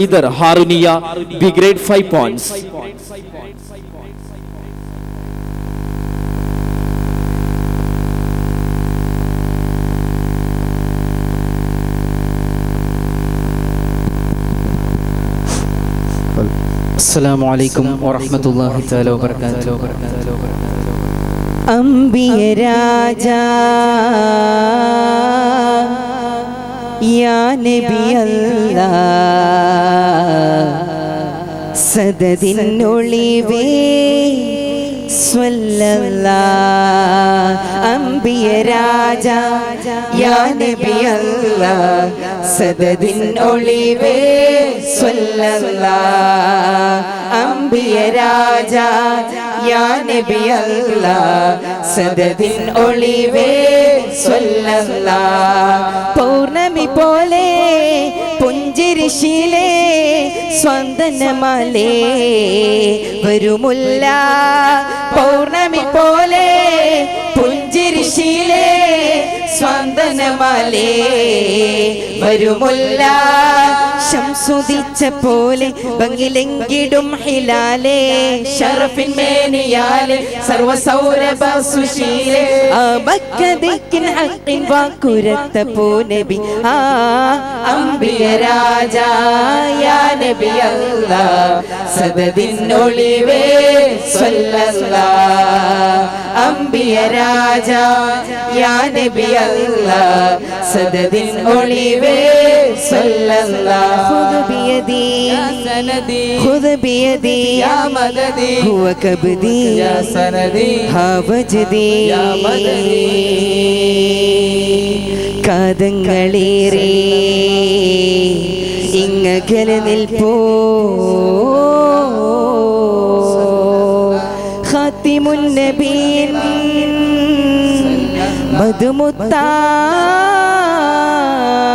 Either Harunia, B grade 5 points. السلام عليكم ورحمة الله تعالى وبركاته. أنبياء راجا يا نبي الله സദദിനൊളിവേ സ്വല്ലല്ലാഹ് അംബിയ രാജ യാ നബി അല്ലാഹ് സദദിനൊളിവേ സ്വല്ലല്ലാഹ് അംബിയ രാജ യാ നബി അല്ലാഹ് സദദിനൊളിവേ സ്വല്ലല്ലാഹ് പൗർണമി പോലെ പുഞ്ചിരിശിലേ സ്വന്തനമലേ വരുമുല്ല പൗർണമി പോലെ പുഞ്ചിരിശിലേ സ്വന്തനമലേ വരുമുല്ല ശംസുദിച്ച പോലെ ഭംഗിലെങ്കിടും ഹിലാലേ ഷറഫിൻ മേനിയാലേ സർവസൗരഭ സുശീലേ അബക്കദിക്കിൻ ഹഖിൻ വാക്കുരത്ത പൂനബി അംബിയ രാജ യാ നബി അല്ലാഹ് സദദിനൊളിവേ സ്വല്ലല്ലാഹ് അംബിയ രാജ യാ നബി അല്ലാഹ് സദദിനൊളിവേ സ്വല്ലല്ലാഹ് خذ بيدي يا سندي خذ بيدي يا مددي هو كبدي يا سندي ها وجدي يا مددي കാതങ്ങളേറെ ഇങ്ങകലെ നിൽപ്പോ ഖാതിമുൻ നബീൻ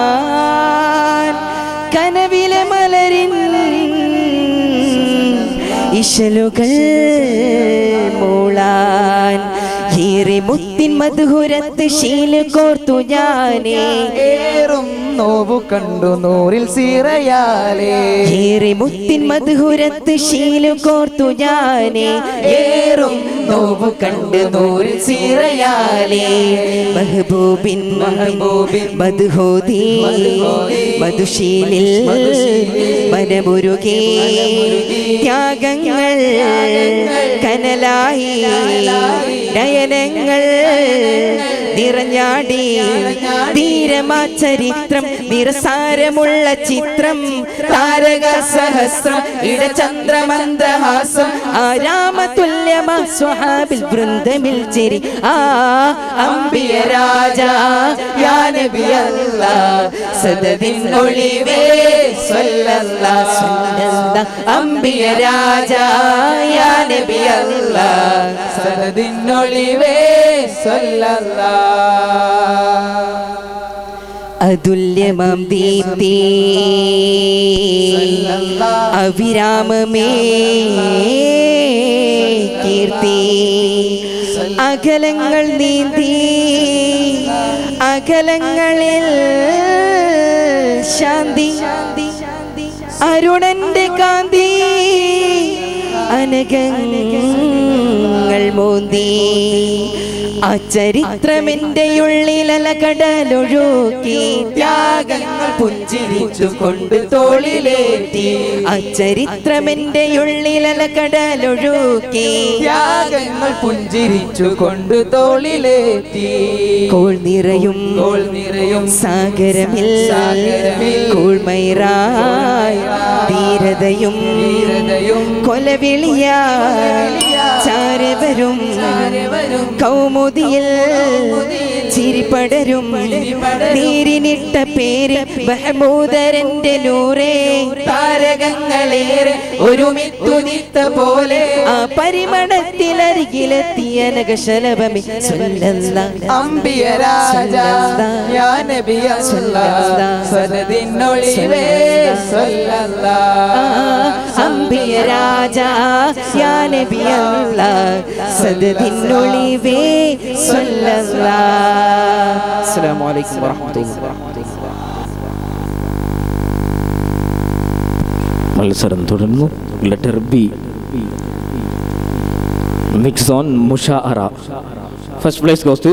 മധുമുത്താൻ കനവിലെ മലരിൻ ഇശലുകൾ മൂളാൻ ഏറെ മുത്തിൻ മധുരത്ത് ശീല കോർത്തു ഞാനേ ഏറും നോവു കണ്ടു നൂറിൽ സീറയാലേ ഏറെ മുത്തിൻ മധുരത്ത് ശീല കോർത്തു ഞാനേ ഏറും നോവു കണ്ട് നൂറിൽ സീറയാലേ മെഹബൂബിൻ മധുഹോദി മധുശീലിൽ മനമുരുകേ ത്യാഗങ്ങൾ കനലായി നയനങ്ങൾ നിറഞ്ഞാടി ധീരമാ ചരിത്രം നിറസാരമുള്ള ചിത്രം താരക സഹസ്രം ഇടചന്ദ്രമന്ദഹാസം ആരാമതുല്യമാ സ്വഹാബിൽ വൃന്ദമിൽ ചിരി അംബിയ രാജ യാ നബി അല്ലാഹ് സദദിനൊളിവേ സ്വല്ലല്ലാഹ് അംബിയ രാജ യാ നബി അല്ലാഹ് സദദിനൊളിവേ സ്വല്ലല്ലാഹ് അതുല്യമാം ദീപ്തി അവിരാമമേ കീർത്തി അകലങ്ങൾ നീന്തി അകലങ്ങളിൽ ശാന്തി അരുണന്റെ കാന്തി അനകങ്ങൾ മോന്തി ആ ചരിത്രമെന്റെ ഉള്ളിലല കടലൊഴുക്കി ത്യാഗങ്ങൾ പുഞ്ചിരിച്ചു കൊണ്ട് തോളിലേറ്റി ആ ചരിത്രമെന്റെ ഉള്ളിലല കടലൊഴുക്കി ത്യാഗങ്ങൾ പുഞ്ചിരിച്ചു കൊണ്ട് തോളിലേറ്റി കോൾ നിറയും സാഗരമിൽ കൂൾമൈറായി ധീരതയും കൊലവിളിയായി ചാരവരും കൗമുദിയിൽ ചിരിപടരും നീരിനിട്ട പേര് മഹമൂദരന്റെ നൂറേ താരകങ്ങളേറെ ഒരുമിത്തുനിത്ത പോലെ ആ പരിമണത്തിലരികിലെത്തിയ നഗശലഭമി അംബിയ രാജ യാ നബി അല്ലാഹ് സദദിനൊളിവേ സ്വല്ലല്ലാഹ് അംബിയ രാജ യാ നബി അല്ലാഹ് സദദിനൊളിവേ സ്വല്ലല്ലാഹ്. അസ്സലാമു അലൈക്കും വറഹ്മത്തുള്ളാഹി. മത്സരം തുടരുന്നു. ലെറ്റർ ബി, മിക്സ് ഓൺ മുഷാഅറ. First place goes to